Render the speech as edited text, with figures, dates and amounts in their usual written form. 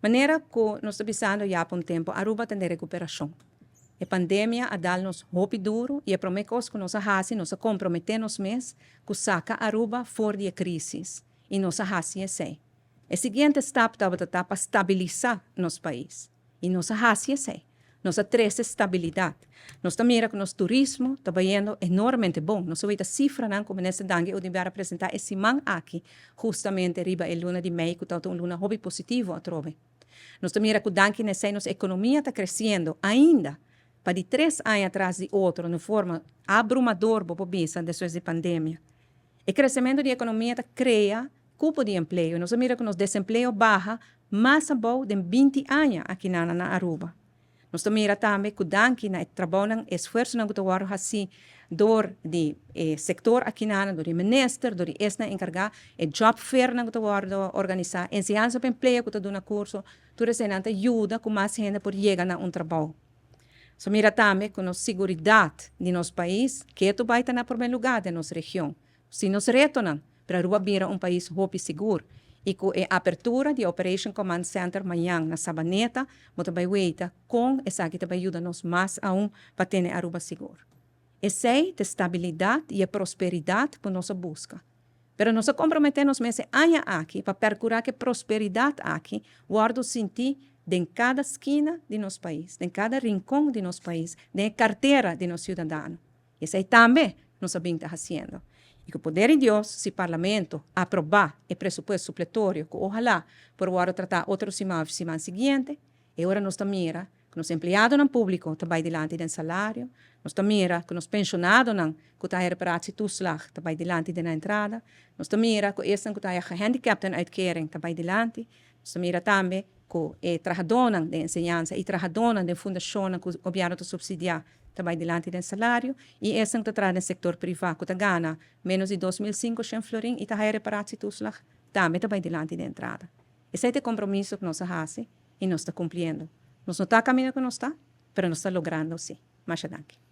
Maneira que nós estamos pensando já por um tempo, Aruba tem de recuperação. A pandemia a dado-nos roupa duro e a promessa que nós fazemos, nós comprometemos mesmo, que saca Aruba fora da crise. E nós fazemos isso. O seguinte etapa está para estabilizar nosso país. E nós fazemos isso. Nós traz estabilidade. Nós também que nosso turismo está indo enormemente bom. Nós vemos a cifra, não, como nesse dangue, eu deveria apresentar esse man aqui, justamente riba a luna de Mei, que está uma luna hobby positivo a trove. Nós também que danke nessa nossa economia está crescendo ainda, para de 3 anos atrás de outro, de forma abrumadora, para a depois da pandemia. O crescimento da economia está cria cupo de emprego. Nós vemos que nosso desemprego baixa mais bom de 20 anos aqui na Aruba. Nós também também que danke na trabalho esforço na que agora assim do sector aqui na do minister do esta encargar job fair na que agora organizar ensinança para emprego que está dando curso tudo isso não ajuda com mais gente por chegar na trabalho. So mira também que a segurança de nosso país que tu vai estar na primeiro lugar da nossa região. Se nós retornamos para Aruba vir um país hope seguro e com a abertura de Operation Command Center amanhã na Sabaneta, muito bem feita com essa que vai ajudar-nos mais para ter Aruba seguro. Essa é a estabilidade e a prosperidade que nós buscamos. Mas nós comprometemos mesmo aqui para procurar que a prosperidade aqui guarda sentir em cada esquina de nosso país, em cada rincão de nosso país, na carteira de nosso cidadão. Isso aí também nós estamos fazendo. E que o poder de Deus, se o parlamento aprovar o pressuposto supletório, que ojalá por agora tratar outro semana seguinte, e agora nós também que os empregados no público também delante do salário, nós também que os pensionados que estão reparados e toeslag também delante da entrada, nós também que esses que estão gehandicapten uitkering também delante, nós também que os trabalhadores de ensinança e trabalhadores de fundação que o governo subsidiar também delante do salário, e esses que estão no setor privado que ganham menos de 2.500 florin e estão reparados e toeslag também delante da entrada. Esse é o compromisso que nós fazemos e nós estamos cumprindo. Nós não estamos caminhando que nós estamos, mas nós estamos logrando sim. Muchas gracias.